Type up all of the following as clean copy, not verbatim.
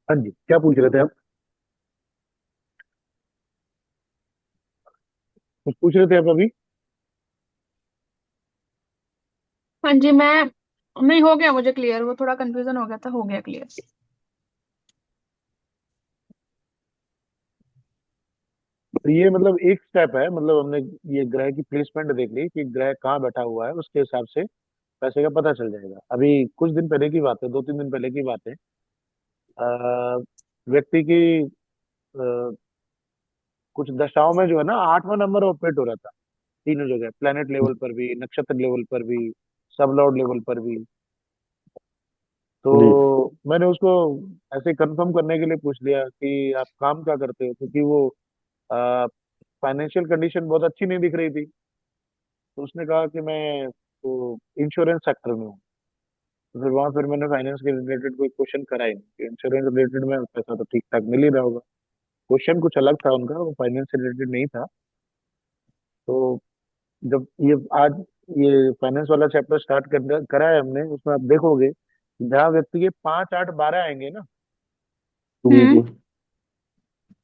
हाँ जी, क्या पूछ रहे थे आप? कुछ पूछ रहे थे आप अभी? हाँ जी। मैं नहीं, हो गया मुझे क्लियर। वो थोड़ा कंफ्यूजन हो गया था, हो गया क्लियर। तो ये मतलब एक स्टेप है, मतलब हमने ये ग्रह की प्लेसमेंट देख ली कि ग्रह कहाँ बैठा हुआ है, उसके हिसाब से पैसे का पता चल जाएगा। अभी कुछ दिन पहले की बात है, 2-3 दिन पहले की बात है। व्यक्ति की कुछ दशाओं में जो है ना, 8वां नंबर ऑपरेट हो रहा था। तीनों जगह, प्लेनेट लेवल पर भी, नक्षत्र लेवल पर भी, सब लॉर्ड लेवल पर भी। जी। तो मैंने उसको ऐसे कंफर्म करने के लिए पूछ लिया कि आप काम क्या करते हो, क्योंकि वो फाइनेंशियल कंडीशन बहुत अच्छी नहीं दिख रही थी। तो उसने कहा कि मैं तो इंश्योरेंस सेक्टर में हूँ। तो फिर मैंने फाइनेंस के रिलेटेड कोई क्वेश्चन करा ही नहीं। इंश्योरेंस रिलेटेड में पैसा तो ठीक ठाक मिल ही रहा होगा। क्वेश्चन कुछ अलग था उनका, वो फाइनेंस से रिलेटेड नहीं था। तो जब ये आज ये फाइनेंस वाला चैप्टर स्टार्ट करा है हमने, उसमें आप देखोगे जहाँ व्यक्ति के 5, 8, 12 आएंगे ना, जी। हम्म। जी।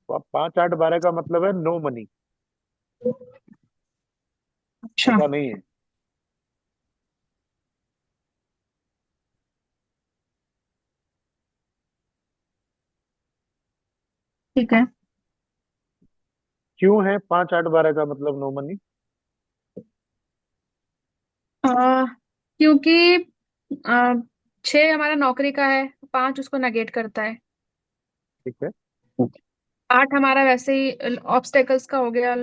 तो आप 5, 8, 12 का मतलब है नो मनी। अच्छा। ऐसा नहीं है। ठीक है। क्यों है 5, 8, 12 का मतलब नो मनी? क्योंकि आ, 6 हमारा नौकरी का है, 5 उसको नेगेट करता है। ठीक है। 8 हमारा वैसे ही ऑब्स्टेकल्स का हो गया।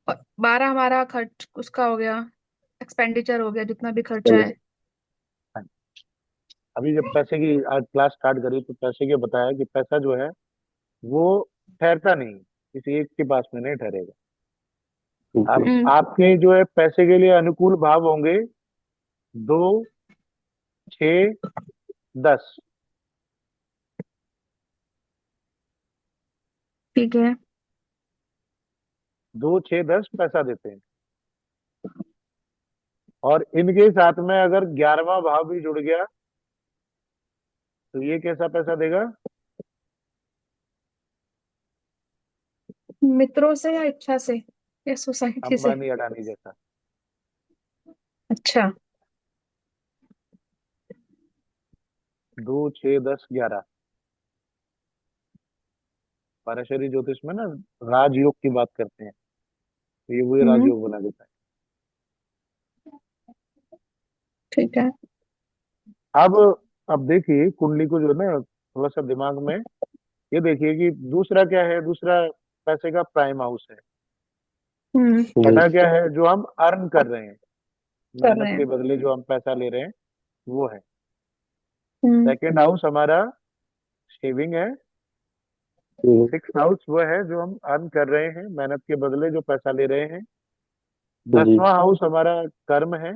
और 12 हमारा खर्च उसका हो गया, एक्सपेंडिचर हो गया, जितना भी खर्चा है। हाँ। अभी जब पैसे की आज क्लास स्टार्ट करी तो पैसे के बताया कि पैसा जो है वो ठहरता नहीं, किसी एक के पास में नहीं ठहरेगा। ठीक आप है। आपके जो है पैसे के लिए अनुकूल भाव होंगे 2, 6, 10। ठीक है। 2, 6, 10 पैसा देते हैं। और इनके साथ में अगर 11वां भाव भी जुड़ गया तो ये कैसा पैसा देगा? मित्रों से या इच्छा से या सोसाइटी से? अंबानी अडानी जैसा। अच्छा। 2, 6, 10, 11। पाराशरी ज्योतिष में ना राजयोग की बात करते हैं, तो ये वही हम्म। राजयोग बना देता ठीक है। है। अब देखिए कुंडली को जो है ना, थोड़ा सा दिमाग में ये देखिए कि दूसरा क्या है। दूसरा पैसे का प्राइम हाउस है। हम्म। जी। छठा क्या है? जो हम अर्न कर रहे हैं, कर मेहनत रहे के हैं। बदले जो हम पैसा ले रहे हैं, वो है। हम्म। सेकंड हाउस हमारा सेविंग है। जी। 6th हाउस वो है जो हम अर्न कर रहे हैं, मेहनत के बदले जो पैसा ले रहे हैं। जी। 10वां हाउस हमारा कर्म है।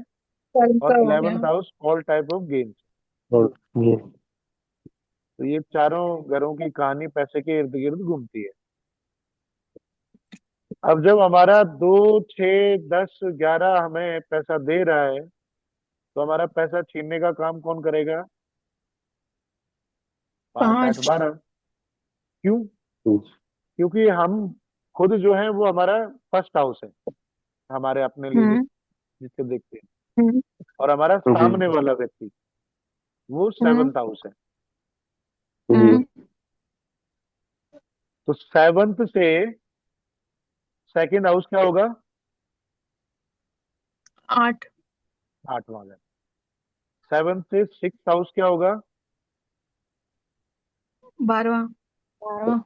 कर्म का और हो गया। 11th house all type of games. और जी। तो ये चारों घरों की कहानी पैसे के इर्द गिर्द घूमती है। अब जब हमारा 2, 6, 10, 11 हमें पैसा दे रहा है, तो हमारा पैसा छीनने का काम कौन करेगा? 5, 8, 5। 12। क्यों? जी। क्योंकि हम खुद जो है वो हमारा फर्स्ट हाउस है, हमारे अपने लिए जो हम्म। जिससे देखते हैं। हम्म। और हमारा जी। सामने वाला व्यक्ति वो हम्म। 7th हाउस है। हम्म। तो 7th से सेकंड हाउस क्या होगा? 8। 8वां घर। 7th से 6th हाउस क्या होगा? 12वां। 12वां।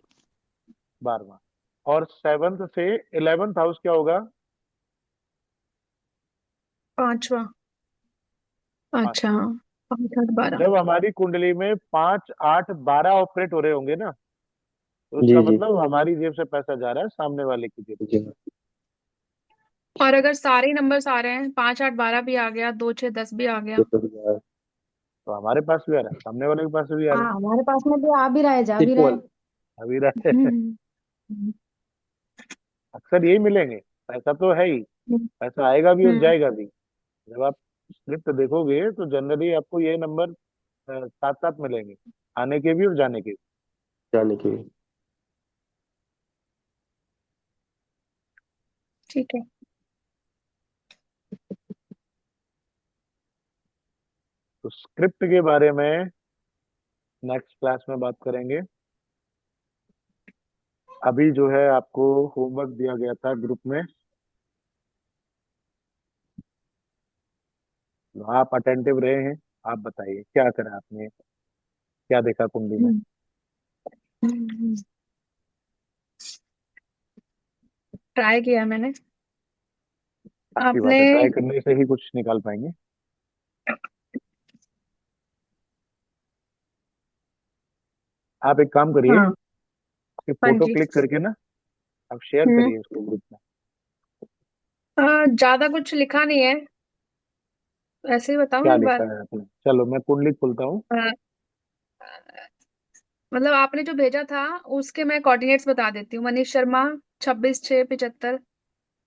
12वां। और 7th से 11th हाउस क्या होगा? 5वां। अच्छा, 5, 8, 12। जब हमारी कुंडली में 5, 8, 12 ऑपरेट हो रहे होंगे ना, तो उसका जी। जी। मतलब हमारी जेब से पैसा जा रहा है सामने वाले की जेब जी। और अगर सारे नंबर्स आ रहे हैं, 5, 8, 12 भी आ गया, 2, 6, 10 भी आ तो गया। फिर यार तो हमारे पास भी आ रहा है, सामने वाले के पास भी आ रहा हाँ, हमारे पास में भी आ भी रहा है, जा भी रहा है। इक्वल। है। अभी रहा है। हम्म। अक्सर यही मिलेंगे। पैसा तो है ही, पैसा आएगा भी और हम्म। जाएगा भी। जब आप स्क्रिप्ट देखोगे तो जनरली आपको ये नंबर साथ साथ मिलेंगे, आने के भी और जाने के भी। जाने की। ठीक है। तो स्क्रिप्ट के बारे में नेक्स्ट क्लास में बात करेंगे। अभी जो है आपको होमवर्क दिया गया था ग्रुप में, तो आप अटेंटिव रहे हैं। आप बताइए क्या करा आपने, क्या देखा कुंडली में। हम्म, हम्म, ट्राई किया मैंने। अच्छी आपने। बात है, ट्राई करने से ही कुछ निकाल पाएंगे। आप एक काम करिए, हाँ। उसकी हाँ फोटो जी। क्लिक करके ना आप शेयर हम्म। करिए उसको ग्रुप में। ज्यादा कुछ लिखा नहीं है, ऐसे ही बताऊं क्या एक बार। लिखा है आपने, चलो मैं कुंडली खोलता हूँ। अ, मतलब आपने जो भेजा था उसके मैं कोऑर्डिनेट्स बता देती हूँ। मनीष शर्मा, 26/6/75।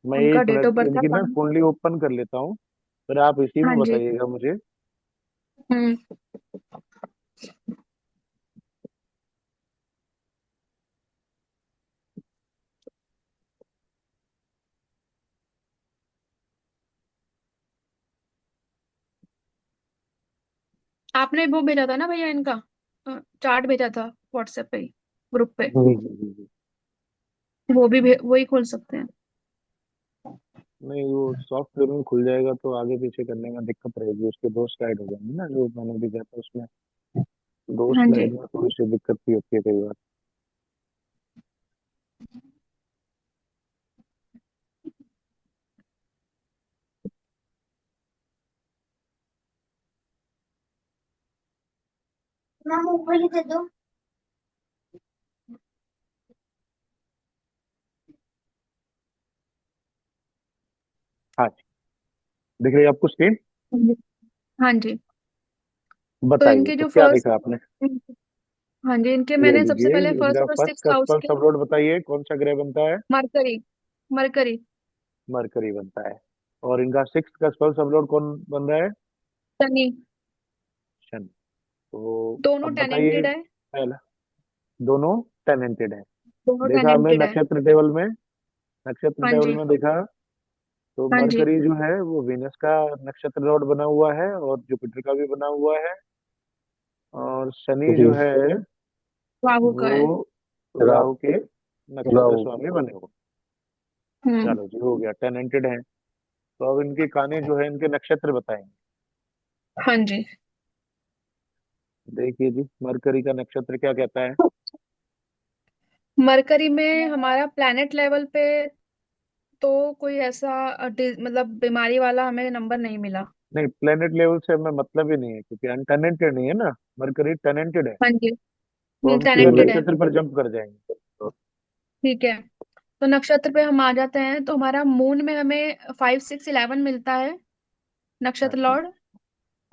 मैं उनका एक डेट ऑफ मिनट बर्थ था इनकी ना 5। कुंडली ओपन कर लेता हूँ, फिर आप इसी हाँ में जी। बताइएगा मुझे। हम्म। आपने वो भेजा था ना भैया इनका, चार्ट भेजा था व्हाट्सएप पे ही, ग्रुप पे। जी जी जी जी। वो भी वही खोल सकते हैं। नहीं, वो सॉफ्टवेयर में खुल जाएगा तो आगे पीछे करने में दिक्कत रहेगी, उसके दो स्लाइड हो जाएंगे ना, जो मैंने भी किया था उसमें दो हाँ जी। स्लाइड में थोड़ी सी दिक्कत भी होती है कई बार। ना मूंगफली दे दो। हाँ जी, दिख रही है आपको स्क्रीन। हाँ जी। हाँ जी। तो बताइए इनके तो जो क्या फर्स्ट। दिखा आपने। हाँ जी, इनके ले मैंने सबसे लीजिए, पहले इनका फर्स्ट और फर्स्ट सिक्स का हाउस स्पेल के। सब रोड बताइए, कौन सा ग्रह बनता है। मरकरी। मरकरी। मरकरी बनता है। और इनका सिक्स का स्पेल सब रोड कौन बन रहा है। शनि। शनि। तो दोनों अब बताइए टेनेंटेड है। पहला, दोनों टेनेंटेड है। दोनों देखा हमने टेनेंटेड है। नक्षत्र टेबल में, नक्षत्र हाँ टेबल जी। में देखा। तो हाँ जी। मरकरी जो है वो वीनस का नक्षत्र लॉर्ड बना हुआ है और जुपिटर का भी बना हुआ है। और शनि जी। जो है राहु का है। वो रा, राहु के नक्षत्र राहु। स्वामी बने हुए। हम्म। चलो जी, हो गया, टेनेंटेड है। तो अब इनके काने जो है इनके नक्षत्र बताएंगे। हाँ जी। देखिए जी, मरकरी का नक्षत्र क्या कहता है। मरकरी में हमारा प्लैनेट लेवल पे तो कोई ऐसा मतलब बीमारी वाला हमें नंबर नहीं मिला। नहीं, प्लेनेट लेवल से हमें मतलब ही नहीं है, क्योंकि अनटेनेंटेड नहीं है ना, मरकरी टेनेंटेड है। हाँ जी। तो हम सीधे टेनेंटेड है। नक्षत्र पर जंप कर जाएंगे। ठीक है। तो नक्षत्र पे हम आ जाते हैं, तो हमारा मून में हमें 5, 6, 11 मिलता है, हाँ नक्षत्र जी। लॉर्ड।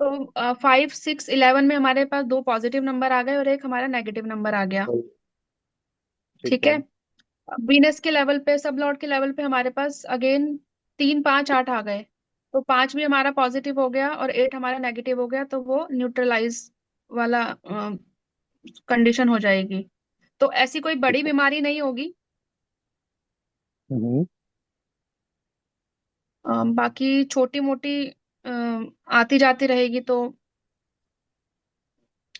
तो 5, 6, 11 में हमारे पास दो पॉजिटिव नंबर आ गए और एक हमारा नेगेटिव नंबर आ गया। ठीक ठीक है। है। वीनस के लेवल पे, सब लॉर्ड के लेवल पे हमारे पास अगेन 3, 5, 8 आ गए। तो 5 भी हमारा पॉजिटिव हो गया और 8 हमारा नेगेटिव हो गया, तो वो न्यूट्रलाइज वाला कंडीशन हो जाएगी। तो ऐसी कोई ठीक बड़ी है। बीमारी नहीं होगी। हम्म। बाकी छोटी मोटी आती जाती रहेगी, तो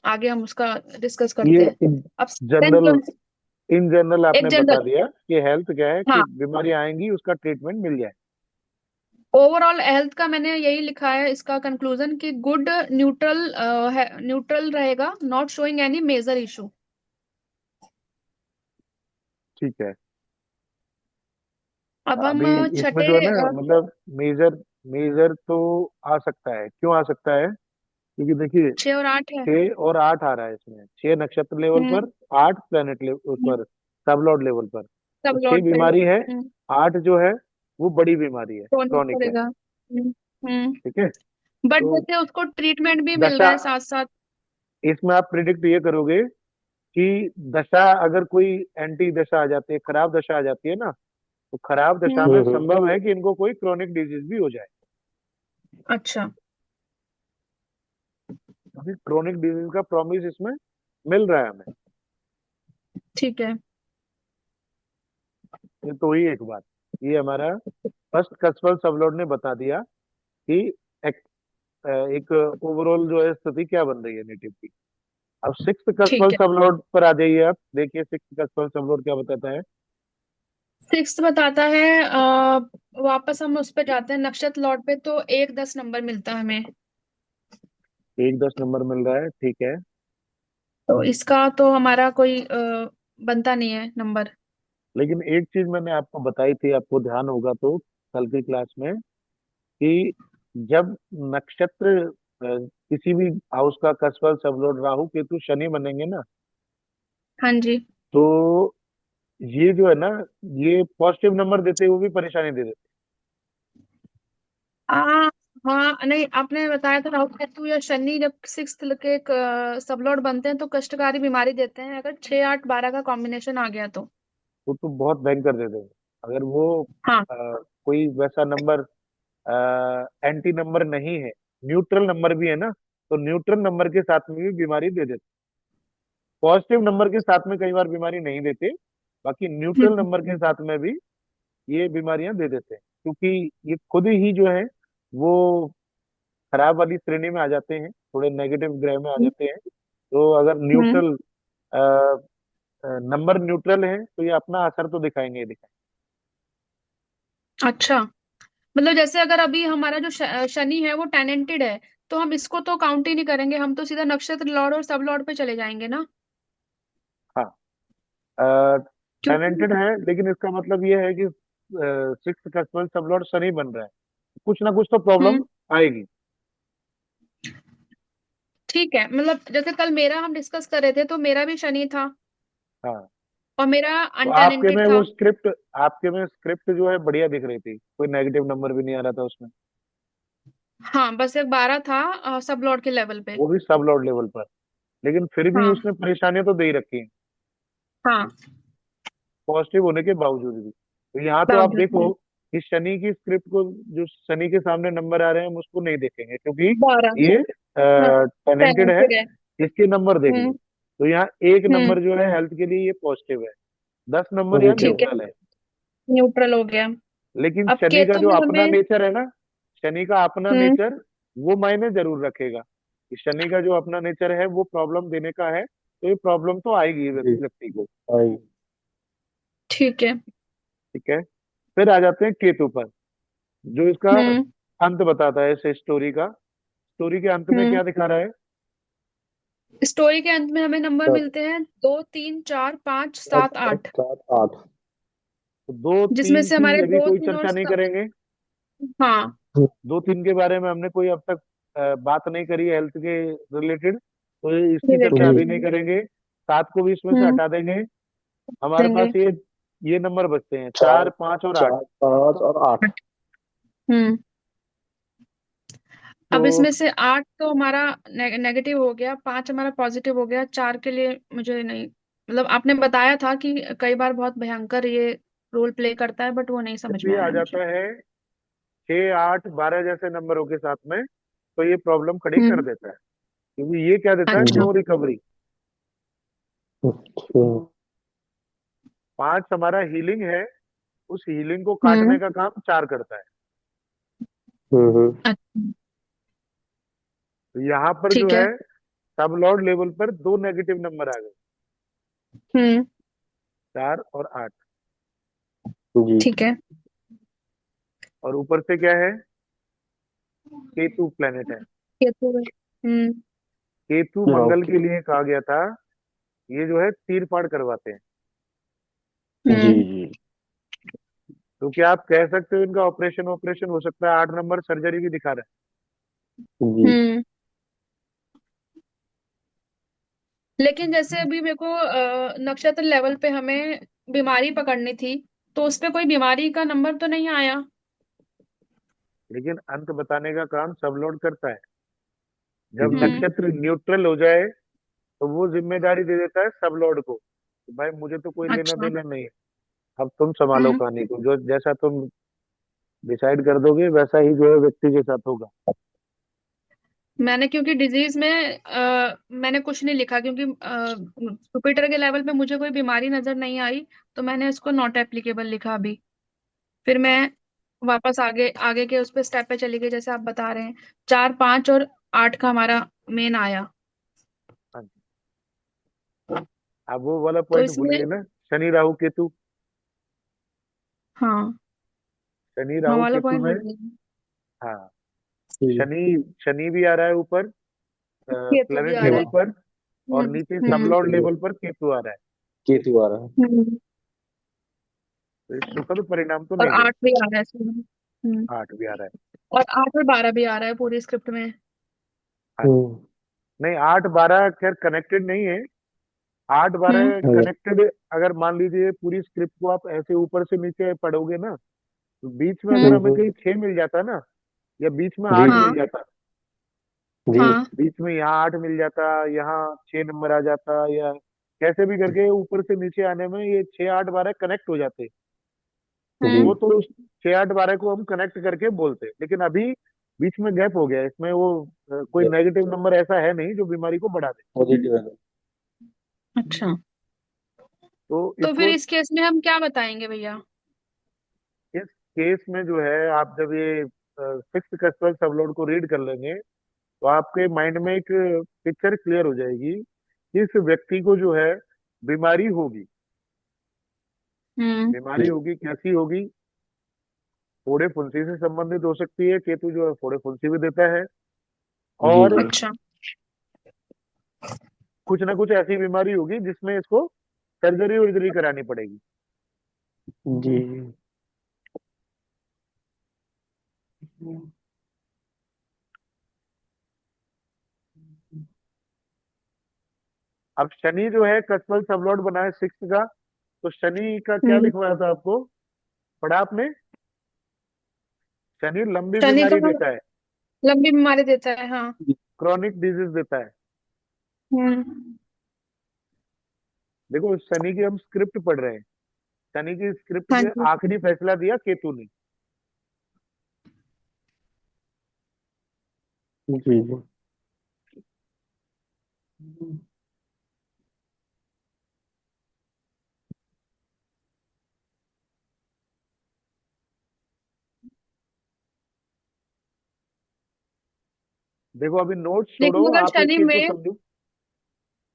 आगे हम उसका डिस्कस करते ये हैं। अब जनरल, सेकंड। इन जनरल एक आपने बता जनरल। दिया कि हेल्थ क्या है, कि हाँ। बीमारी आएंगी उसका ट्रीटमेंट मिल जाए। ओवरऑल हेल्थ का मैंने यही लिखा है, इसका कंक्लूजन कि गुड न्यूट्रल है, न्यूट्रल रहेगा, not showing any major issue. ठीक है। अब हम अभी इसमें छठे। जो है ना, मतलब मेजर, मेजर तो आ सकता है, क्यों आ सकता है, क्योंकि देखिए 6 और 8 है। 6 और 8 आ रहा है इसमें, 6 नक्षत्र लेवल हम्म। पर, 8 प्लेनेट लेवल पर, सब लॉर्ड लेवल पर। सब तो छह लौट पे। बीमारी है, 8 जो है वो बड़ी बीमारी है, टोनिक क्रॉनिक है। करेगा। ठीक है। बट तो जैसे उसको ट्रीटमेंट भी मिल रहा दशा, है साथ साथ। इसमें आप प्रिडिक्ट ये करोगे कि दशा अगर कोई एंटी दशा आ जाती है, खराब दशा आ जाती है ना, तो खराब दशा हम्म। में संभव है कि इनको कोई क्रोनिक डिजीज भी हो जाए। अच्छा। अभी क्रोनिक डिजीज का प्रॉमिस इसमें मिल रहा है हमें। ठीक है। ये तो ही एक बात, ये हमारा फर्स्ट कस्टमर सबलॉर्ड ने बता दिया कि एक, एक ओवरऑल जो है स्थिति क्या बन रही है नेटिव की। अब सिक्स कस्टमर ठीक है। सबलॉर्ड पर आ जाइए आप, देखिए सिक्स कस्टमर सबलॉर्ड क्या बताता है। सिक्स बताता है वापस हम उस पे जाते हैं नक्षत्र लॉट पे, तो 1-10 नंबर मिलता है हमें। 1-10 नंबर मिल रहा है, ठीक है। तो इसका तो हमारा कोई बनता नहीं है नंबर। लेकिन एक चीज मैंने आपको बताई थी, आपको ध्यान होगा तो कल की क्लास में, कि जब नक्षत्र किसी भी हाउस का कस्टमर सबलॉर्ड राहु केतु शनि बनेंगे ना, हाँ जी। तो ये जो है ना, ये पॉजिटिव नंबर देते हुए भी परेशानी दे देते आ हाँ, नहीं आपने बताया था राहु केतु या शनि जब सिक्स के सबलॉर्ड बनते हैं तो कष्टकारी बीमारी देते हैं, अगर 6-8-12 का कॉम्बिनेशन आ गया तो। वो तो बहुत भयंकर दे देंगे। अगर वो हाँ। कोई वैसा नंबर एंटी नंबर नहीं है, न्यूट्रल नंबर भी है ना, तो न्यूट्रल नंबर के साथ में भी बीमारी दे देते। पॉजिटिव नंबर के साथ में कई बार बीमारी नहीं देते, बाकी न्यूट्रल हम्म। नंबर के साथ में भी ये बीमारियां दे देते हैं, क्योंकि ये खुद ही जो है वो खराब वाली श्रेणी में आ जाते हैं, थोड़े नेगेटिव ग्रह में आ जाते हैं। तो अगर हम्म। न्यूट्रल नंबर न्यूट्रल है तो ये अपना असर तो दिखाएंगे ही दिखाएंगे। अच्छा, मतलब जैसे अगर अभी हमारा जो शनि है वो टेनेंटेड है, तो हम इसको तो काउंट ही नहीं करेंगे, हम तो सीधा नक्षत्र लॉर्ड और सब लॉर्ड पे चले जाएंगे ना। हाँ, क्योंकि टैलेंटेड है, लेकिन इसका मतलब ये है कि सिक्स का सब लॉर्ड शनि बन रहा है, कुछ ना कुछ तो प्रॉब्लम हम्म। आएगी। ठीक है, मतलब जैसे कल मेरा हम डिस्कस कर रहे थे तो मेरा भी शनि था हाँ, और मेरा तो आपके अनटेनेंटेड में था। वो स्क्रिप्ट, आपके में स्क्रिप्ट जो है बढ़िया दिख रही थी, कोई नेगेटिव नंबर भी नहीं आ रहा था उसमें। हाँ, बस एक 12 था सब लॉर्ड के लेवल पे। वो भी सब लॉर्ड लेवल पर, लेकिन फिर भी हाँ। उसने परेशानियां तो दे ही रखी हैं, हाँ। पॉजिटिव होने के बावजूद भी। तो यहाँ तो आप बावजूद देखो में कि शनि की स्क्रिप्ट को, जो शनि के सामने नंबर आ रहे हैं हम उसको नहीं देखेंगे, क्योंकि 12। ये हाँ, टेनेंटेड है। टेनेंटेड है। इसके नंबर देख लो, हम्म। तो यहाँ एक हम्म। नंबर जो है हेल्थ के लिए ये पॉजिटिव है, 10 नंबर यहाँ पॉजिटिव। ठीक है, न्यूट्रल है। न्यूट्रल हो गया। लेकिन अब शनि का केतु जो में अपना हमें। नेचर है ना, शनि का अपना हम्म। नेचर वो मायने जरूर रखेगा, कि शनि का जो अपना नेचर है वो प्रॉब्लम देने का है, तो ये प्रॉब्लम तो आएगी जी। व्यक्ति को। आई। ठीक है। ठीक है। फिर आ जाते हैं केतु पर, जो इसका हम्म। अंत बताता है इस स्टोरी का। स्टोरी के अंत में हम्म। क्या दिखा रहा है। स्टोरी के अंत में हमें नंबर सात मिलते हैं 2, 3, 4, 5, 7, सात 8, 7 8। तो दो जिसमें तीन से की हमारे अभी दो कोई तीन और चर्चा नहीं करेंगे। हाँ। 2-3 के बारे में हमने कोई अब तक बात नहीं करी हेल्थ के रिलेटेड, तो इसकी चर्चा रिलेटेड। जी। अभी नहीं करेंगे। 7 को भी इसमें से हम्म। हटा देंगे। हमारे देंगे। पास ये नंबर बचते हैं, चार 4, 5 और 8। 4 5 और 8। हम्म। तो अब इसमें से 8 तो हमारा नेगेटिव हो गया, 5 हमारा पॉजिटिव हो गया, 4 के लिए मुझे नहीं, मतलब आपने बताया था कि कई बार बहुत भयंकर ये रोल प्ले करता है, बट वो नहीं जब समझ में ये आ आया मुझे। जाता है 6, 8, 12 जैसे नंबरों के साथ में, तो ये प्रॉब्लम खड़ी कर हम्म। देता है, क्योंकि ये क्या देता है, जी। अच्छा। No recovery. अच्छा। 5 हमारा हीलिंग है, उस हीलिंग को काटने हम्म। का काम 4 करता है। हम्म। अच्छा। तो यहाँ पर जो ठीक है। है सब लॉर्ड लेवल पर दो नेगेटिव नंबर आ गए, हम्म। 4 और 8। जी। ठीक है। और ऊपर से क्या है, केतु प्लेनेट है। ये तो हम्म। केतु मंगल ओके। के लिए कहा गया था, ये जो है तीर फाड़ करवाते हैं। जी हम्म। जी तो क्या आप कह सकते हो इनका ऑपरेशन ऑपरेशन हो सकता है, 8 नंबर सर्जरी भी दिखा रहा जी। हम्म। लेकिन जैसे अभी मेरे को नक्षत्र लेवल पे हमें बीमारी पकड़नी थी, तो उस पे कोई बीमारी का नंबर तो नहीं आया। है, लेकिन अंत बताने का काम सब लॉर्ड करता है। जब जी। हम्म। नक्षत्र न्यूट्रल हो जाए तो वो जिम्मेदारी दे देता है सब लॉर्ड को, कि भाई मुझे तो कोई लेना अच्छा। देना नहीं है, अब तुम संभालो हम्म। कहानी को, जो जैसा तुम डिसाइड कर दोगे वैसा ही जो है व्यक्ति के साथ होगा। मैंने क्योंकि डिजीज में मैंने कुछ नहीं लिखा, क्योंकि जुपिटर के लेवल पे मुझे कोई बीमारी नजर नहीं आई, तो मैंने इसको नॉट एप्लीकेबल लिखा अभी। फिर मैं वापस आगे आगे के उस पे स्टेप पे चली गई, जैसे आप बता रहे हैं। 4, 5 और 8 का हमारा मेन आया। हाँ जी। आप वो वाला तो पॉइंट भूल इसमें गए ना, शनि राहु केतु। हाँ, शनि हाँ राहु वाला केतु पॉइंट में, भूल गई। हाँ, जी। शनि शनि भी आ रहा है ऊपर केतु भी प्लेनेट आ रहा लेवल है। हाँ। पर, और हम्म। नीचे हम्म। सबलॉर्ड जी। लेवल पर केतु आ रहा है। केतु आ रहा है। हम्म। तो ये सुखद परिणाम तो और नहीं देगा। 8 भी आ रहा है इसमें। हम्म। 8 भी आ रहा है। और 8 और 12 भी आ रहा है पूरी स्क्रिप्ट में। हाँ जी। हम्म। नहीं, 8 12 खैर कनेक्टेड नहीं है। 8 12 हम्म। अरे। कनेक्टेड, अगर मान लीजिए पूरी स्क्रिप्ट को आप ऐसे ऊपर से नीचे पढ़ोगे ना, तो बीच में अगर हमें हम्म। कहीं 6 मिल जाता ना, या बीच में जी। 8 मिल हाँ। जाता, जी। हाँ। बीच में यहाँ 8 मिल जाता, यहाँ 6 नंबर आ जाता, या कैसे भी करके ऊपर से नीचे आने में ये 6 8 12 कनेक्ट हो जाते, तो जी। वो तो उस 6 8 12 को हम कनेक्ट करके बोलते। लेकिन अभी बीच में गैप हो गया इसमें, वो कोई नेगेटिव नंबर ऐसा है नहीं जो बीमारी को बढ़ा दे। पॉजिटिव है। अच्छा, तो तो फिर इसको, इस केस में हम क्या बताएंगे भैया? इस केस में जो है, आप जब ये सिक्स कस्टल सबलोड को रीड कर लेंगे, तो आपके माइंड में एक पिक्चर क्लियर हो जाएगी कि इस व्यक्ति को जो है बीमारी होगी। हम्म। बीमारी होगी, कैसी होगी? फोड़े फुंसी से संबंधित हो सकती है, केतु जो है फोड़े फुंसी भी देता है। जी। और जी। अच्छा। कुछ ना कुछ ऐसी बीमारी होगी जिसमें इसको सर्जरी वर्जरी करानी पड़ेगी। जी। अब शनि जो है कस्टल सबलॉर्ड बना है सिक्स का, तो शनि का क्या हम्म। लिखवाया था आपको, पढ़ा आपने? शनि लंबी शनि तो बीमारी देता है, लंबी बीमारी देता है, हाँ। क्रॉनिक डिजीज देता है। हम्म। देखो शनि की हम स्क्रिप्ट पढ़ रहे हैं, शनि की स्क्रिप्ट हाँ के जी। आखिरी फैसला दिया केतु ने। जी। जी। देखो अभी नोट्स छोड़ो, लेकिन अगर आप एक शनि चीज को में, समझो।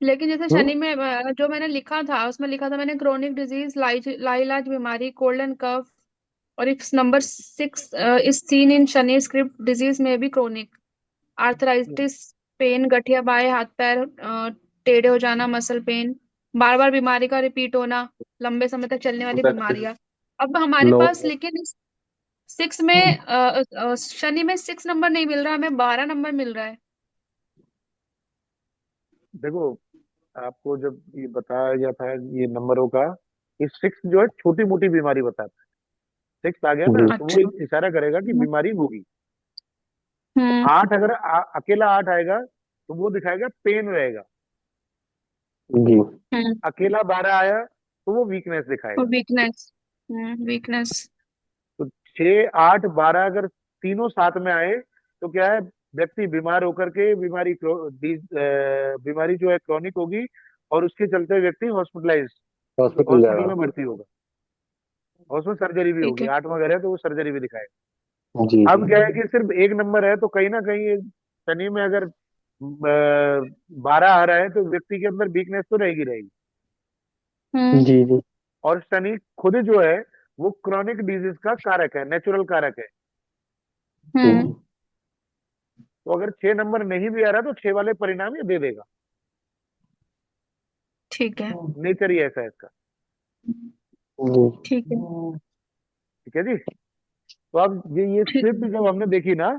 लेकिन जैसे हम्म। शनि में जो मैंने लिखा था उसमें लिखा था मैंने क्रोनिक डिजीज, लाइलाज बीमारी, कोल्ड एंड कफ, और इस नंबर 6 इस seen in Shani script disease में भी क्रोनिक आर्थराइटिस, पेन, गठिया बाएं हाथ पैर टेढ़े हो जाना, मसल पेन, बार बार बीमारी का रिपीट होना, लंबे समय तक चलने वाली प्रैक्टिस। बीमारियां। अब हमारे नो। पास लेकिन इस 6 में शनि में 6 नंबर नहीं मिल रहा, हमें 12 नंबर मिल रहा है। देखो आपको जब ये बताया गया था ये नंबरों का, ये सिक्स जो है छोटी मोटी बीमारी बताता है। सिक्स आ गया ना, जी। तो वो अच्छा। इशारा करेगा कि हम्म। बीमारी होगी। हम्म। 8 अगर अकेला 8 आएगा, तो वो दिखाएगा पेन रहेगा। जी। हम्म। अकेला 12 आया, तो वो वीकनेस दिखाएगा। वीकनेस। वीकनेस। तो 6 8 12 अगर तीनों साथ में आए, तो क्या है, व्यक्ति बीमार होकर के बीमारी जो है क्रॉनिक होगी, और उसके चलते व्यक्ति हॉस्पिटलाइज, हॉस्पिटल हॉस्पिटल जाएगा। में भर्ती होगा, और उसमें सर्जरी भी ठीक होगी। है। 8 वगैरह है तो वो सर्जरी भी दिखाएगा। जी। जी। अब क्या है कि सिर्फ एक नंबर है, तो कहीं ना कहीं ये शनि में अगर 12 आ रहा है, तो व्यक्ति के अंदर वीकनेस तो रहेगी रहेगी। हम्म। जी। जी। और शनि खुद जो है वो क्रॉनिक डिजीज का कारक है, नेचुरल कारक है। हम्म। जी। तो अगर 6 नंबर नहीं भी आ रहा, तो 6 वाले परिणाम ये दे देगा। ठीक है। नेचर ही ऐसा है इसका। जी। ठीक है। ठीक है जी। तो अब ये ठीक स्क्रिप्ट है। जब हमने देखी ना,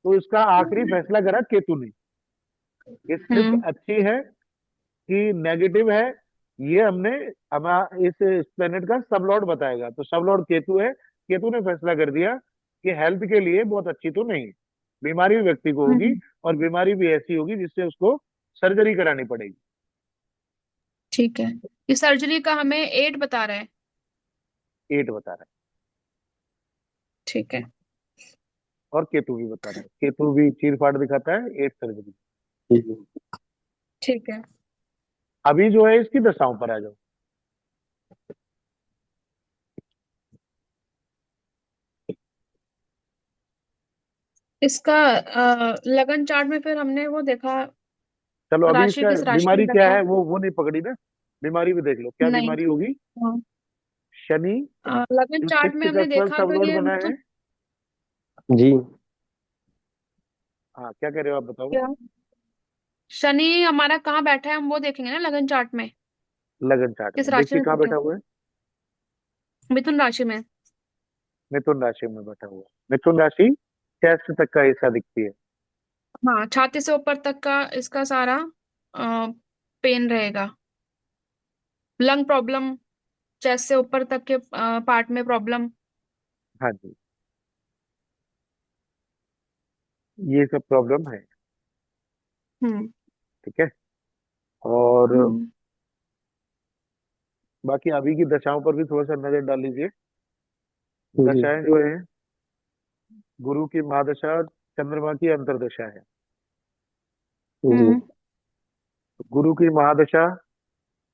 तो इसका आखिरी फैसला करा केतु ने। ये स्क्रिप्ट हम्म। अच्छी है कि नेगेटिव है, ये हमने हम इस प्लेनेट का सबलॉर्ड बताएगा, तो सबलॉर्ड केतु है। केतु ने फैसला कर दिया कि हेल्थ के लिए बहुत अच्छी तो नहीं, बीमारी भी व्यक्ति को होगी, हम्म। और बीमारी भी ऐसी होगी जिससे उसको सर्जरी करानी पड़ेगी। ठीक है। ये सर्जरी का हमें 8 बता रहा है। 8 बता रहा ठीक है। और केतु भी बता रहा है, केतु भी चीर फाड़ दिखाता है, एट सर्जरी। जी जी ठीक है। अभी जो है इसकी दशाओं पर आ जाओ। इसका लगन चार्ट में फिर हमने वो देखा, चलो अभी राशि इसका किस राशि बीमारी में क्या बैठा। है वो नहीं पकड़ी ना, बीमारी भी देख लो क्या नहीं। बीमारी होगी। हाँ। शनि लगन जो चार्ट सिक्स में का हमने 12 देखा सब तो लोड ये बना है। मतलब जी। हाँ क्या कह रहे हो आप बताओ। क्या, शनि हमारा कहाँ बैठा है हम वो देखेंगे ना लगन चार्ट में, लगन चार्ट किस में राशि देखिए में कहाँ बैठा बैठा है। हुआ है। मिथुन राशि में। मिथुन राशि में बैठा हुआ है। मिथुन राशि चेस्ट तक का हिस्सा दिखती है। हाँ, छाती से ऊपर तक का इसका सारा पेन रहेगा। लंग प्रॉब्लम, चेस्ट से ऊपर तक के पार्ट में प्रॉब्लम। हाँ जी, ये सब प्रॉब्लम है। हम्म। ठीक है। और हम्म। बाकी अभी की दशाओं पर भी थोड़ा सा नजर डाल लीजिए। जी दशाएं जो है, गुरु की महादशा और चंद्रमा की अंतर्दशा है। जी हम्म। गुरु की महादशा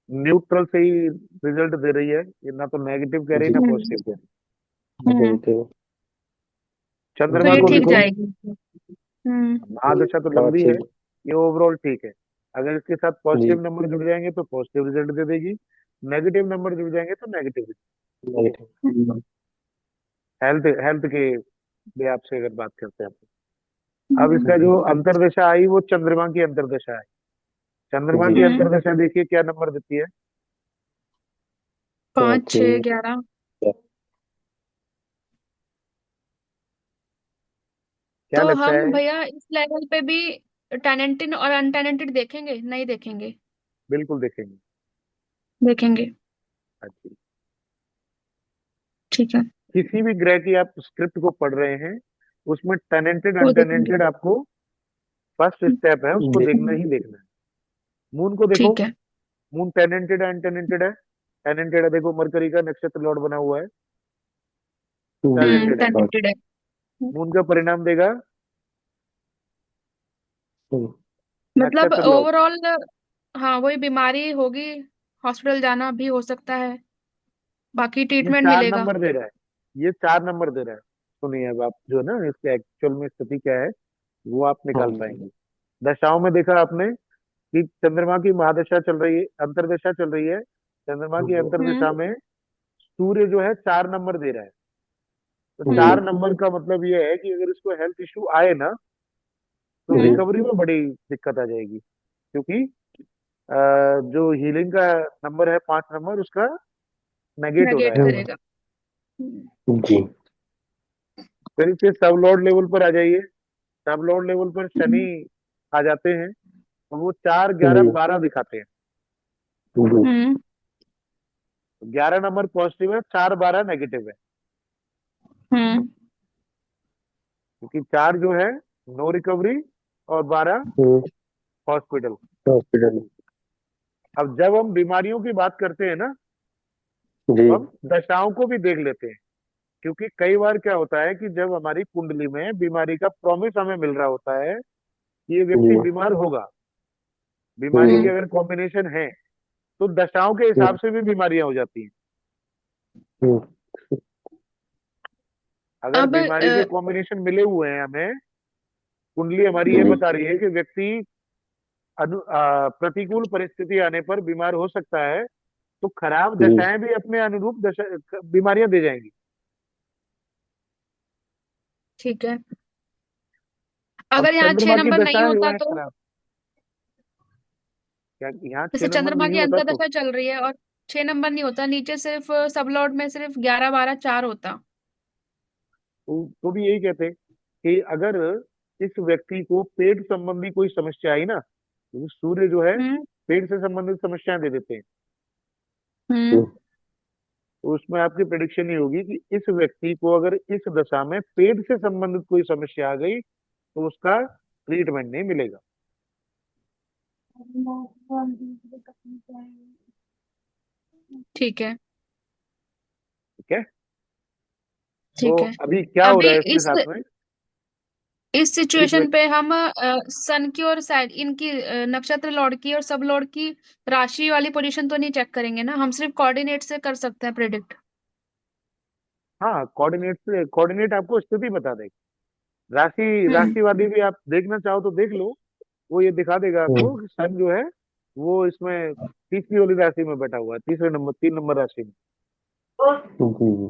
न्यूट्रल से ही रिजल्ट दे रही है, ये ना तो नेगेटिव कह रही जी। ना हम्म। पॉजिटिव कह रही। हम्म। बिल्कुल। तो चंद्रमा ये को ठीक देखो, जाएगी। हम्म। महादशा तो हाँ लंबी है, ठीक। ये ओवरऑल ठीक है। अगर इसके साथ जी। पॉजिटिव नंबर जुड़ जाएंगे तो पॉजिटिव रिजल्ट दे देगी, नेगेटिव नंबर जुड़ जाएंगे तो नेगेटिव। नेगेटिव। हेल्थ हेल्थ के लिहाज से अगर बात करते हैं अपन। अब हम्म। इसका जी जो अंतर्दशा आई वो चंद्रमा की अंतर्दशा है। चंद्रमा जी। की हम्म। अंतर्दशा देखिए क्या नंबर देती है। 5, 6, ठीक 11। है। क्या तो लगता हम है। भैया इस लेवल पे भी टैलेंटेड और अनटैलेंटेड देखेंगे, नहीं देखेंगे? बिल्कुल देखेंगे। देखेंगे। अच्छी, ठीक है। किसी भी ग्रह की आप स्क्रिप्ट को पढ़ रहे हैं, उसमें टैलेंटेड वो देखेंगे। अनटैलेंटेड आपको फर्स्ट स्टेप है, उसको जी देखना ही देखना है। मून को देखो, ठीक है। मून टैलेंटेड है अनटैलेंटेड है। टैलेंटेड है, देखो मरकरी का नक्षत्र लॉर्ड बना हुआ है, जी। टैलेंटेड है। टैलेंटेड है। मून का परिणाम देगा हम्म, मतलब नक्षत्र लॉर्ड। ओवरऑल, हाँ वही बीमारी होगी, हॉस्पिटल जाना भी हो सकता है, बाकी ये ट्रीटमेंट चार मिलेगा। नंबर दे रहा है, ये 4 नंबर दे रहा है। सुनिए अब आप जो है ना इसके एक्चुअल में स्थिति क्या है वो आप हाँ निकाल जी। पाएंगे। दशाओं में देखा आपने कि चंद्रमा की महादशा चल रही है, अंतर्दशा चल रही है। चंद्रमा की हम्म। अंतर्दशा में सूर्य जो है 4 नंबर दे रहा है। तो जी 4 नंबर का मतलब ये है कि अगर इसको हेल्थ इश्यू आए ना तो जी रिकवरी में बड़ी दिक्कत आ जाएगी, क्योंकि जो हीलिंग का नंबर है 5 नंबर, उसका नेगेट हो रहा नेगेट है यहाँ पर। करेगा। हम्म। जी फिर इसके सब लॉर्ड लेवल पर आ जाइए। सब लॉर्ड लेवल पर शनि हम्म। आ जाते हैं, तो वो 4, जी 11, 12 दिखाते हैं। जी। 11 नंबर पॉजिटिव है, 4, 12 नेगेटिव है। हम्म। क्योंकि 4 जो है नो रिकवरी और 12 हॉस्पिटल। हॉस्पिटल। अब जब हम बीमारियों की बात करते हैं ना जी तो हम दशाओं को भी देख लेते हैं, क्योंकि कई बार क्या होता है कि जब हमारी कुंडली में बीमारी का प्रॉमिस हमें मिल रहा होता है कि ये व्यक्ति जी। बीमार होगा, बीमारी की हम्म अगर कॉम्बिनेशन है, तो दशाओं के हम्म हिसाब से भी बीमारियां हो जाती हैं। हम्म अगर अब बीमारी के कॉम्बिनेशन मिले हुए हैं हमें, कुंडली हमारी ये जी बता रही है कि व्यक्ति प्रतिकूल परिस्थिति आने पर बीमार हो सकता है, तो खराब जी दशाएं भी अपने अनुरूप दशा बीमारियां दे जाएंगी। ठीक है, अब अगर यहाँ छह चंद्रमा की नंबर नहीं दशा होता हुआ है तो, खराब, क्या यहाँ छह जैसे नंबर चंद्रमा नहीं की होता तो अंतर्दशा चल रही है और 6 नंबर नहीं होता, नीचे सिर्फ सब लॉर्ड में सिर्फ 11, 12, 4 होता। तो भी यही कहते हैं कि अगर इस व्यक्ति को पेट संबंधी कोई समस्या आई ना, क्योंकि सूर्य जो है हम्म। पेट से संबंधित समस्याएं दे देते हैं, हम्म। हम्म तो उसमें आपकी प्रेडिक्शन ये होगी कि इस व्यक्ति को अगर इस दशा में पेट से संबंधित कोई समस्या आ गई तो उसका ट्रीटमेंट नहीं मिलेगा। ठीक है। ठीक है। तो ठीक है। अभी क्या हो अभी रहा है इसके इस साथ में। इस एक सिचुएशन पे हम सन की और साइड इनकी नक्षत्र लॉर्ड की और सब लॉर्ड की राशि वाली पोजीशन तो नहीं चेक करेंगे ना, हम सिर्फ कोऑर्डिनेट से कर सकते हैं प्रिडिक्ट। हाँ, कोऑर्डिनेट से, कोऑर्डिनेट आपको स्थिति बता देगा। राशि हम्म। राशिवादी भी आप देखना चाहो तो देख लो, वो ये दिखा देगा आपको कि सन जो है वो इसमें तीसरी वाली राशि में बैठा हुआ है, तीसरे नंबर, 3 नंबर राशि में। जी।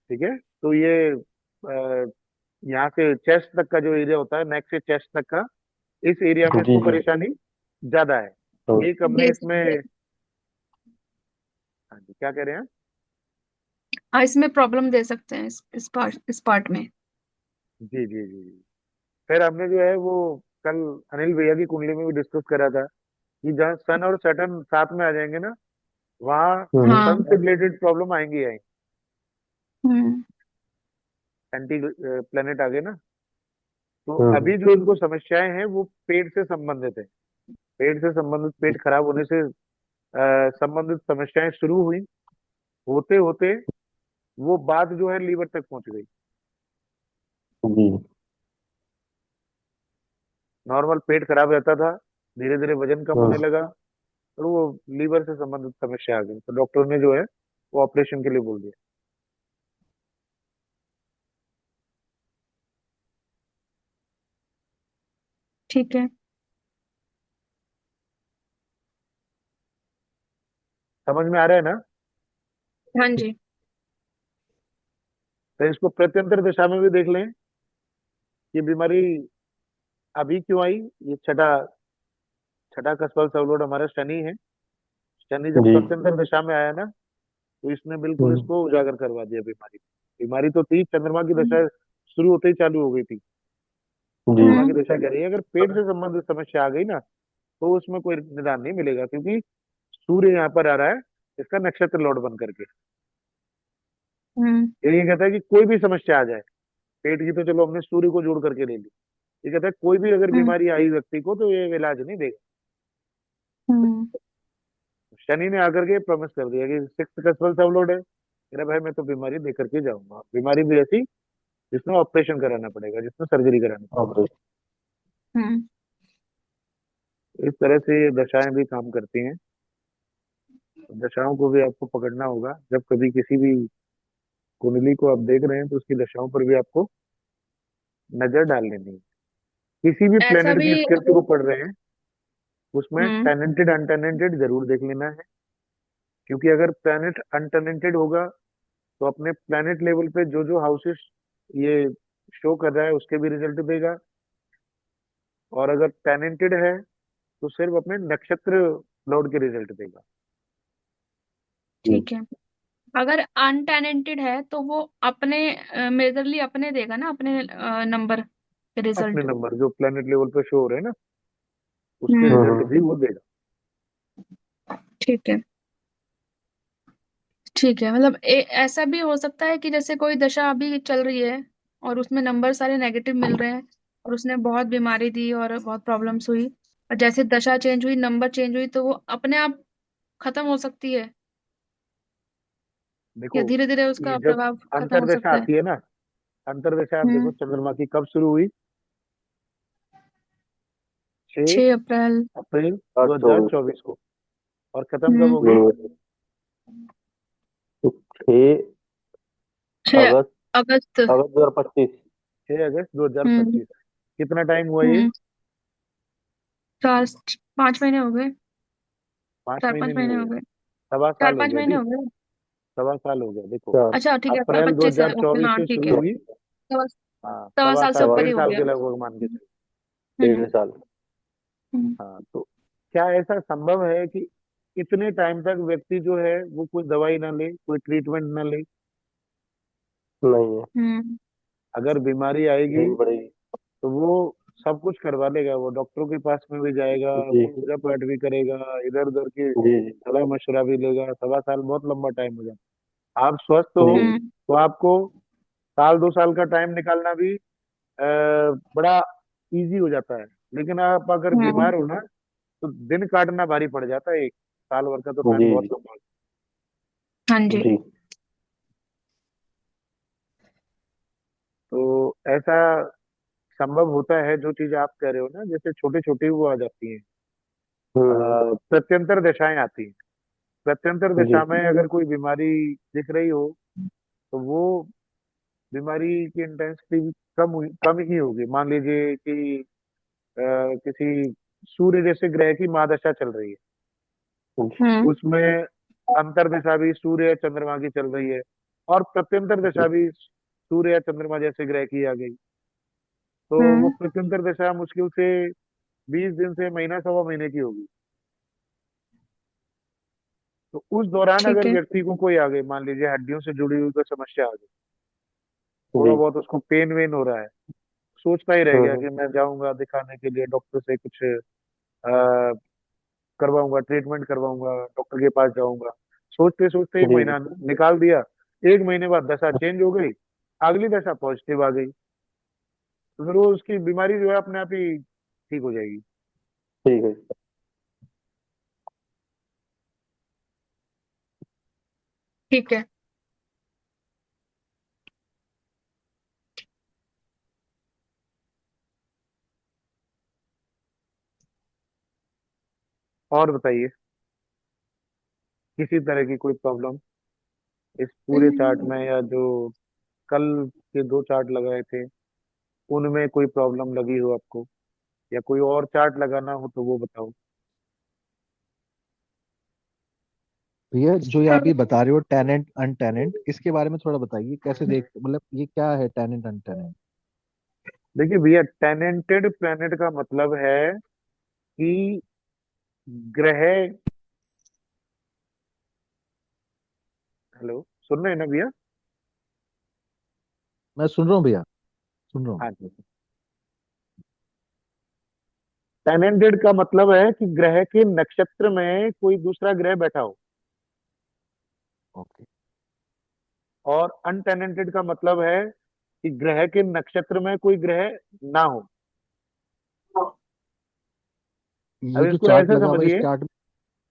ठीक है, तो ये यहाँ से चेस्ट तक का जो एरिया होता है, नेक से चेस्ट तक का, इस एरिया में जी इसको जी। परेशानी ज्यादा है। तो एक हमने दे इसमें, सकते हैं। हाँ जी, क्या कह रहे हैं? हाँ, इसमें प्रॉब्लम दे सकते हैं इस पार्ट में। जी जी जी जी। फिर हमने जो है वो कल अनिल भैया की कुंडली में भी डिस्कस करा था कि जहाँ सन और सैटर्न साथ में आ जाएंगे ना, वहाँ हाँ। सन से रिलेटेड प्रॉब्लम आएंगी ही आएंगी। हम्म। एंटी प्लेनेट आ गए ना, तो हम्म। अभी जो इनको समस्याएं हैं वो पेट से संबंधित है। पेट से संबंधित, पेट खराब होने से संबंधित समस्याएं शुरू हुई, होते होते वो बात जो है लीवर तक पहुंच गई। जी। नॉर्मल पेट खराब रहता था, धीरे धीरे वजन कम होने हम्म। लगा, और वो लीवर से संबंधित समस्या आ गई, तो डॉक्टर ने जो है वो ऑपरेशन के लिए बोल दिया। ठीक है। समझ में आ रहा है ना? हाँ जी। तो इसको प्रत्यंतर दिशा में भी देख लें, ये बीमारी अभी क्यों आई। ये छठा छठा कसफल सवलोड हमारा शनि है। शनि जब जी। प्रत्यंतर दिशा में आया ना, तो इसने बिल्कुल हम्म। इसको उजागर करवा दिया बीमारी। बीमारी तो थी, चंद्रमा की हम्म। दशा शुरू होते ही चालू हो गई थी। जी। चंद्रमा की दशा कह रही है अगर पेट से संबंधित समस्या आ गई ना, तो उसमें कोई निदान नहीं मिलेगा, क्योंकि सूर्य यहाँ पर आ रहा है इसका नक्षत्र लॉर्ड बन करके। हम्म। ये कहता है कि कोई भी समस्या आ जाए, पेट की तो चलो हमने सूर्य को जोड़ करके ले ली, ये कहता है कोई भी अगर हम्म। बीमारी आई व्यक्ति को तो ये इलाज नहीं देगा। हम्म। शनि ने आकर के प्रॉमिस कर दिया कि सिक्स कसफल सवलोड है, मेरा भाई मैं तो बीमारी दे करके जाऊंगा, बीमारी भी ऐसी जिसमें ऑपरेशन कराना पड़ेगा, जिसमें सर्जरी करानी ऑपरेशन। हम्म। पड़ेगी। इस तरह से ये दशाएं भी काम करती हैं। तो दशाओं को भी आपको पकड़ना होगा, जब कभी किसी भी कुंडली को आप देख रहे हैं तो उसकी दशाओं पर भी आपको नजर डाल लेनी है। किसी भी ऐसा प्लेनेट भी की स्थिति को पढ़ रहे हैं, उसमें हम्म। टैलेंटेड अनटैलेंटेड जरूर देख लेना है, क्योंकि अगर प्लेनेट अनटैलेंटेड होगा तो अपने प्लेनेट लेवल पे जो जो हाउसेस ये शो कर रहा है उसके भी रिजल्ट देगा, और अगर टैलेंटेड है तो सिर्फ अपने नक्षत्र लॉर्ड के रिजल्ट देगा। जी। ठीक है। अगर अनटैलेंटेड है तो वो अपने मेजरली अपने देगा ना, अपने नंबर के अपने रिजल्ट। नंबर जो प्लेनेट लेवल पे शो हो रहे हैं ना, उसके हम्म। रिजल्ट भी वो देगा। ठीक है। ठीक है, मतलब ऐसा भी हो सकता है कि जैसे कोई दशा अभी चल रही है और उसमें नंबर सारे नेगेटिव मिल रहे हैं और उसने बहुत बीमारी दी और बहुत प्रॉब्लम्स हुई, और जैसे दशा चेंज हुई, नंबर चेंज हुई, तो वो अपने आप खत्म हो सकती है, देखो, या धीरे धीरे ये उसका जब प्रभाव खत्म हो अंतरदशा सकता है। आती है ना, अंतरदशा आप देखो हम्म। चंद्रमा की कब शुरू हुई, 6 6 अप्रैल। अप्रैल आज तो 2024 को, और खत्म कब हम्म। होगी? 6 छह अगस्त अगस्त 2025। 6 अगस्त हम्म। 2025। कितना टाइम हुआ ये? हम्म। 4 5 महीने हो गए। पांच चार महीने पांच नहीं महीने हो हुए, गए। सवा चार साल हो पांच गया महीने जी। हो गए। सवा साल हो गया, देखो। चार। अच्छा ठीक है, आपका अप्रैल 25 है, ओके, 2024 हाँ से ठीक शुरू है। हुई। सवा हाँ, सवा सवा साल से साल, ऊपर सवा ही डेढ़ हो साल गया। के लगभग मान के चलो। हम्म। 1.5 साल। हम्म। हाँ, तो क्या ऐसा संभव है कि इतने टाइम तक व्यक्ति जो है वो कोई दवाई ना ले, कोई ट्रीटमेंट ना ले? नहीं है। हम्म। अगर बीमारी आएगी नहीं पड़ेगी। तो वो सब कुछ करवा लेगा, वो डॉक्टरों के पास में भी जाएगा, जी पूजा पाठ भी करेगा, इधर उधर की जी जी सलाह मशवरा भी लेगा। सवा साल बहुत लंबा टाइम हो जाता है। आप स्वस्थ हो जी। हम्म। तो आपको साल 2 साल का टाइम निकालना भी बड़ा इजी हो जाता है, लेकिन आप अगर हम्म। बीमार हो ना, तो दिन काटना भारी पड़ जाता है। एक साल भर का तो टाइम जी बहुत जी लंबा है। हाँ जी। जी। तो ऐसा संभव होता है, जो चीज आप कह रहे हो ना, जैसे छोटी छोटी वो आ जाती हैं, हम्म। प्रत्यंतर दशाएं आती हैं। प्रत्यंतर जी। दशा में अगर कोई बीमारी दिख रही हो, तो वो बीमारी की इंटेंसिटी कम ही होगी। मान लीजिए कि किसी सूर्य जैसे ग्रह की महादशा चल रही है, जी। हम्म। उसमें अंतर दिशा भी सूर्य या चंद्रमा की चल रही है, और प्रत्यंतर दिशा भी सूर्य या चंद्रमा जैसे ग्रह की आ गई, तो वो हम्म। प्रत्यंतर दिशा मुश्किल से 20 दिन से महीना सवा महीने की होगी। तो उस दौरान ठीक अगर है। व्यक्ति को कोई आ गई, मान लीजिए हड्डियों से जुड़ी हुई कोई समस्या आ गई, थोड़ा जी। बहुत उसको पेन वेन हो रहा है, सोचता ही रह गया हम्म। कि मैं जाऊंगा दिखाने के लिए, डॉक्टर से कुछ करवाऊंगा, ट्रीटमेंट करवाऊंगा, डॉक्टर के पास जाऊंगा, सोचते सोचते ही जी। महीना निकाल दिया। 1 महीने बाद दशा चेंज हो गई, अगली दशा पॉजिटिव आ गई, तो फिर वो उसकी बीमारी जो है अपने आप ही ठीक हो जाएगी। ठीक है। ठीक है। और बताइए, किसी तरह की कोई प्रॉब्लम इस पूरे चार्ट में, या जो कल के 2 चार्ट लगाए थे उनमें कोई प्रॉब्लम लगी हो आपको, या कोई और चार्ट लगाना हो तो वो बताओ। भैया जो ये आप ये बता रहे हो टेनेंट अनटेनेंट, इसके बारे में थोड़ा बताइए, कैसे देख, मतलब ये क्या है टेनेंट अनटेनेंट? देखिए भैया, टेनेंटेड प्लेनेट का मतलब है कि ग्रह, हेलो, सुन रहे हैं ना भैया? मैं सुन रहा हूँ भैया, सुन रहा हूँ। हाँ जी। टेनेंटेड का मतलब है कि ग्रह के नक्षत्र में कोई दूसरा ग्रह बैठा हो, ओके। और अनटेनेंटेड का मतलब है कि ग्रह के नक्षत्र में कोई ग्रह ना हो। अब ये जो इसको चार्ट ऐसे लगा हुआ है इस समझिए, चार्ट में,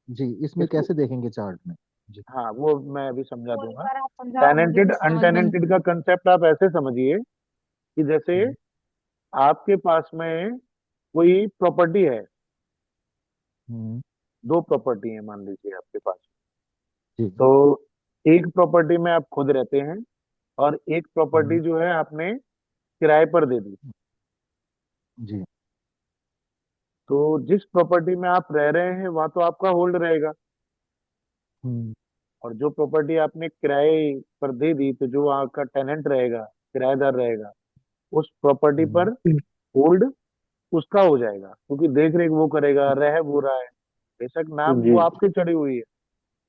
जी इसमें इसको, कैसे देखेंगे चार्ट में? जी। हाँ वो मैं अभी समझा वो एक दूंगा। बार आप समझाओ, मुझे टेनेंटेड कुछ समझ में नहीं। अनटेनेंटेड का कंसेप्ट आप ऐसे समझिए कि जैसे हम्म। आपके पास में कोई प्रॉपर्टी है, हम्म। 2 प्रॉपर्टी है मान लीजिए आपके पास। जी। तो एक प्रॉपर्टी में आप खुद रहते हैं, और एक प्रॉपर्टी हम्म। जो है आपने किराए पर दे दी। जी। तो जिस प्रॉपर्टी में आप रह रहे हैं वहां तो आपका होल्ड रहेगा, हम्म। और जो प्रॉपर्टी आपने किराए पर दे दी, तो जो वहाँ का टेनेंट रहेगा, किराएदार रहेगा, उस प्रॉपर्टी हम्म। पर होल्ड उसका हो जाएगा, क्योंकि देख रेख वो करेगा, रह वो रहा है। बेशक नाम जी। वो आपकी चढ़ी हुई है,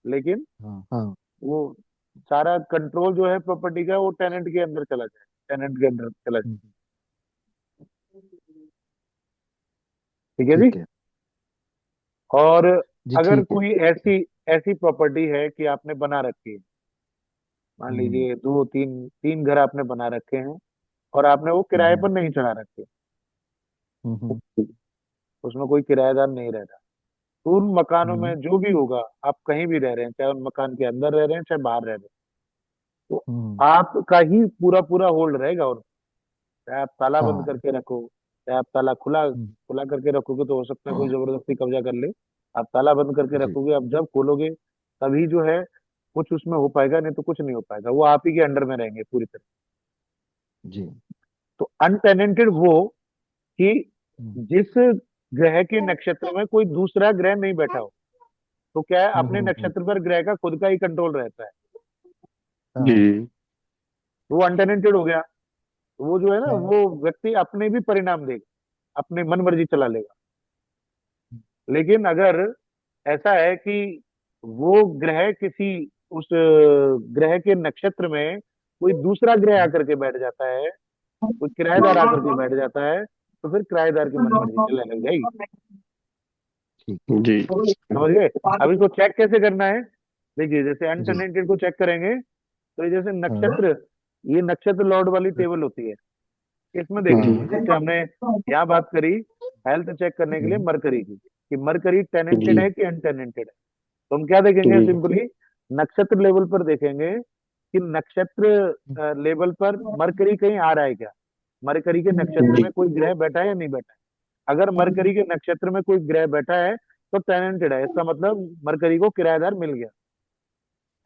लेकिन हाँ हाँ। वो सारा कंट्रोल जो है प्रॉपर्टी का, वो टेनेंट के अंदर चला जाए, टेनेंट के अंदर चला जाए। हम्म। ठीक है जी। ठीक है। और जी अगर ठीक है। कोई ऐसी ऐसी प्रॉपर्टी है कि आपने बना रखी है, मान हम्म। लीजिए 2 3 3 घर आपने बना रखे हैं, और आपने वो किराए हम्म। पर नहीं चढ़ा रखे, हम्म। उसमें कोई किराएदार नहीं रहता, तो उन मकानों में हम्म। जो भी होगा, आप कहीं भी रह रहे हैं, चाहे उन मकान के अंदर रह रहे हैं चाहे बाहर रह रहे हैं, तो हम्म। आपका ही पूरा पूरा होल्ड रहेगा। और चाहे आप ताला बंद हाँ। करके रखो, चाहे आप ताला खुला हम्म। खुला करके रखोगे तो हो सकता है कोई जबरदस्ती कब्जा कर ले। आप ताला बंद करके जी। रखोगे, आप जब खोलोगे तभी जो है कुछ उसमें हो पाएगा, नहीं तो कुछ नहीं हो पाएगा, वो आप ही के अंडर में रहेंगे पूरी तरह। जी। तो अनटेनेंटेड वो कि हम्म। जिस ग्रह के नक्षत्र में कोई दूसरा ग्रह नहीं बैठा हो, तो क्या है, अपने नक्षत्र पर ग्रह का खुद का ही कंट्रोल रहता है, हाँ। जी। तो वो अनटेनेंटेड हो गया। तो वो जो है ना, हम्म। वो व्यक्ति अपने भी परिणाम देगा, अपने मन मर्जी चला लेगा। लेकिन अगर ऐसा है कि वो ग्रह किसी उस ग्रह के नक्षत्र में कोई दूसरा ग्रह आकर के बैठ जाता है, कोई किराएदार आकर के बैठ जाता है, तो फिर किराएदार की मन मर्जी चलने लग जाएगी। ठीक है। जी। समझ गए? अब इसको चेक कैसे करना है? देखिए, जैसे जी। अनटेनेंटेड को चेक करेंगे, तो ये जैसे हाँ। नक्षत्र, ये नक्षत्र लॉर्ड वाली टेबल होती है, इसमें जी। देखेंगे, जैसे हमने यहाँ बात करी हेल्थ चेक करने के लिए हम्म। मरकरी की, कि मरकरी टेनेंटेड जी। है कि अनटेनेंटेड है। तो हम क्या देखेंगे जी। सिंपली, नक्षत्र लेवल पर देखेंगे कि नक्षत्र लेवल पर मरकरी कहीं आ रहा है क्या, मरकरी के नक्षत्र जी में कोई ग्रह बैठा है या नहीं बैठा है। अगर मरकरी के नक्षत्र में कोई ग्रह बैठा है तो टेनेंटेड है, इसका मतलब मरकरी को किराएदार मिल गया।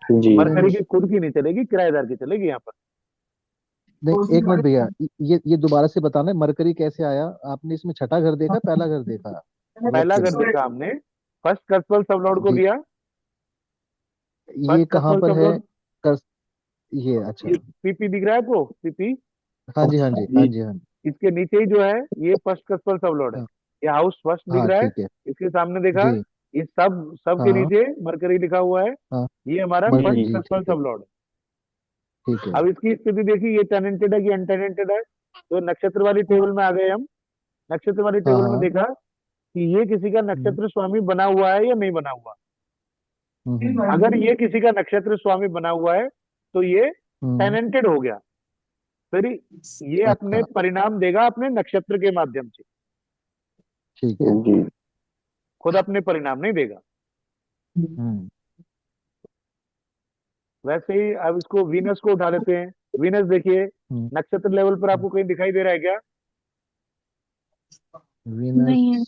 तो जी मरकरी की खुद की नहीं चलेगी, किराएदार की चलेगी यहाँ पर। नहीं, एक मिनट भैया, ये दोबारा से बताना, मरकरी कैसे आया? आपने इसमें छठा घर देखा, पहला घर देखा पहला मरकरी घर में? देखा हमने, फर्स्ट कस्पल सब लॉर्ड को जी, दिया। ये फर्स्ट कहाँ कस्पल पर सब है? लॉर्ड, कर, ये अच्छा। ये पीपी दिख रहा है आपको, पीपी, हाँ जी, हाँ जी, हाँ जी जी, हाँ जी। इसके नीचे ही जो है ये फर्स्ट कस्पल सब लॉर्ड है। हाँ, ये हाउस फर्स्ट दिख हाँ, रहा है, ठीक है। इसके सामने देखा, जी। ये सब सब के हाँ, नीचे मरकरी लिखा हुआ है। हाँ, ये हमारा फर्स्ट मरकरी, जी जी, कस्पल ठीक है, सब लॉर्ड है। ठीक है। अब इसकी स्थिति देखिए, ये टेनेंटेड है कि अनटेनेंटेड है। तो नक्षत्र वाली टेबल में आ गए हम। नक्षत्र वाली हाँ, टेबल में हाँ। देखा कि ये किसी का हम्म, नक्षत्र स्वामी बना हुआ है या नहीं बना हुआ। हम्म, अगर ये किसी का नक्षत्र स्वामी बना हुआ है तो ये हम्म, टेनेंटेड हो गया। फिर ये अपने अच्छा, परिणाम देगा अपने नक्षत्र के माध्यम से, ठीक है। जी खुद अपने परिणाम नहीं देगा। हम्म, वैसे ही अब इसको वीनस को उठा लेते हैं। वीनस देखिए, हम्म, नक्षत्र लेवल पर हम्म। आपको कहीं दिखाई दे रहा है क्या। वीनस नहीं है।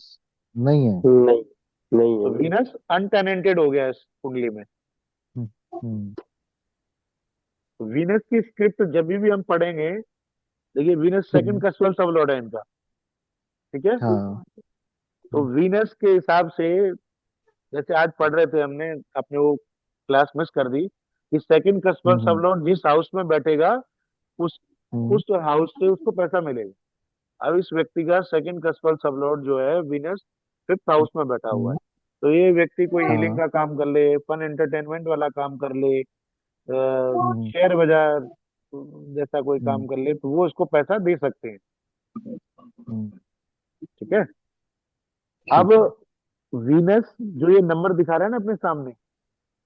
नहीं है। नहीं नहीं तो है जी वीनस अनटेनेंटेड हो गया इस कुंडली में। हम्म, हम्म, तो वीनस की स्क्रिप्ट जब भी हम पढ़ेंगे, देखिए वीनस सेकंड हम्म, का 12 सब लॉर्ड है इनका, ठीक है। हाँ। तो हम्म, वीनस के हिसाब से, जैसे आज पढ़ रहे थे हमने, अपने वो क्लास मिस कर दी, कि सेकंड का 12 सब हम्म, लॉर्ड जिस हाउस में बैठेगा उस हम्म, उस हाउस से उसको पैसा मिलेगा। अब इस व्यक्ति का सेकंड कस्पल सब लॉर्ड जो है वीनस फिफ्थ हाउस में बैठा हुआ है। हम्म, तो ये व्यक्ति कोई हीलिंग हाँ। का काम कर ले, फन एंटरटेनमेंट वाला काम कर ले, हम्म, शेयर बाजार जैसा कोई हम्म, काम कर ले, तो वो इसको पैसा दे सकते हैं। हम्म, ठीक है। अब ठीक है। वीनस जो ये नंबर दिखा रहा है ना अपने सामने,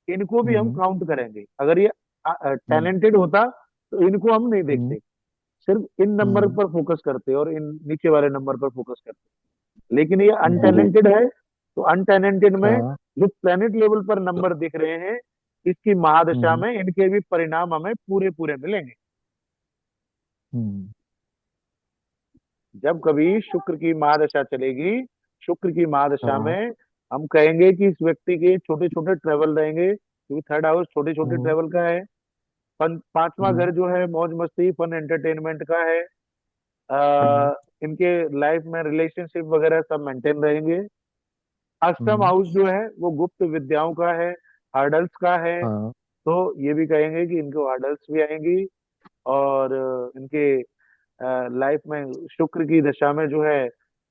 इनको भी हम हम्म, काउंट करेंगे। अगर ये हम्म, टैलेंटेड होता तो इनको हम नहीं हम्म, देखते, सिर्फ इन नंबर हम्म, पर फोकस करते और इन नीचे वाले नंबर पर फोकस करते। लेकिन ये जी अनटैलेंटेड है, तो अनटैलेंटेड में हाँ। जो प्लेनेट लेवल पर नंबर दिख रहे हैं, इसकी महादशा हम्म, में इनके भी परिणाम हमें पूरे पूरे मिलेंगे। हम्म, जब कभी शुक्र की महादशा चलेगी, शुक्र की महादशा हाँ। में हम कहेंगे कि इस व्यक्ति के छोटे छोटे ट्रेवल रहेंगे, क्योंकि थर्ड हाउस छोटे छोटे हम्म, ट्रेवल का है। पांचवा हम्म, घर जो है मौज मस्ती फन एंटरटेनमेंट का है। हम्म, इनके लाइफ में रिलेशनशिप वगैरह सब मेंटेन रहेंगे। अष्टम हम्म, हाउस जो है वो गुप्त विद्याओं का है, हर्डल्स का है। हाँ। तो ये भी कहेंगे कि इनको हर्डल्स भी आएंगी। और इनके लाइफ में शुक्र की दशा में जो है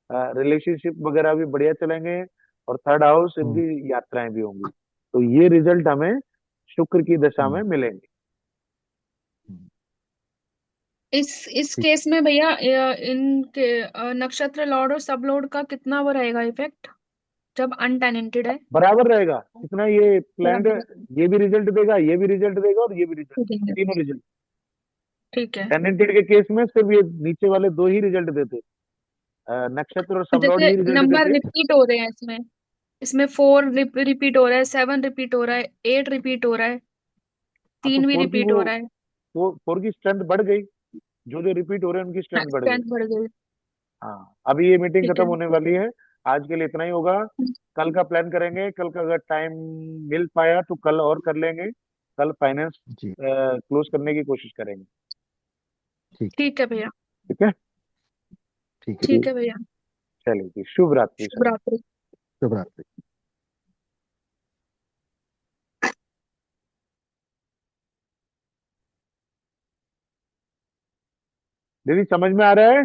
रिलेशनशिप वगैरह भी बढ़िया चलेंगे। और थर्ड हाउस हम्म, इनकी यात्राएं भी होंगी। तो ये रिजल्ट हमें शुक्र की दशा में हम्म, मिलेंगे। हम्म, इस ठीक। केस में भैया इनके नक्षत्र लॉर्ड और सब लॉर्ड का कितना वो रहेगा इफेक्ट जब अनटेनेंटेड है? बराबर रहेगा कितना ये प्लैंड, बराबर। ये भी रिजल्ट देगा, ये भी रिजल्ट देगा, और ये भी रिजल्ट ठीक देगा, है। तीनों रिजल्ट। ठीक है। टेनेंटेड के केस में सिर्फ ये नीचे वाले दो ही रिजल्ट देते, नक्षत्र और तो सबलॉर्ड जैसे ही रिजल्ट नंबर देते। रिपीट हो रहे हैं इसमें, इसमें 4 रिपीट हो रहा है, 7 रिपीट हो रहा है, 8 रिपीट हो रहा है, हाँ, तो 3 भी फोर की रिपीट वो हो रहा है। फोर की स्ट्रेंथ बढ़ गई, जो जो रिपीट हो रहे हैं उनकी स्ट्रेंथ बढ़ गई। स्ट्रेंथ बढ़ गई। हाँ, अभी ये मीटिंग ठीक खत्म है। होने वाली है, आज के लिए इतना ही होगा। कल का प्लान करेंगे, कल का अगर टाइम मिल पाया तो कल और कर लेंगे। कल फाइनेंस जी, क्लोज करने की कोशिश करेंगे। ठीक। ठीक है भैया। ठीक है। ठीक है। ठीक है भैया। चलिए जी, शुभ रात्रि शुभ सभी। रात्रि। शुभ रात्रि। दीदी समझ में आ रहा है।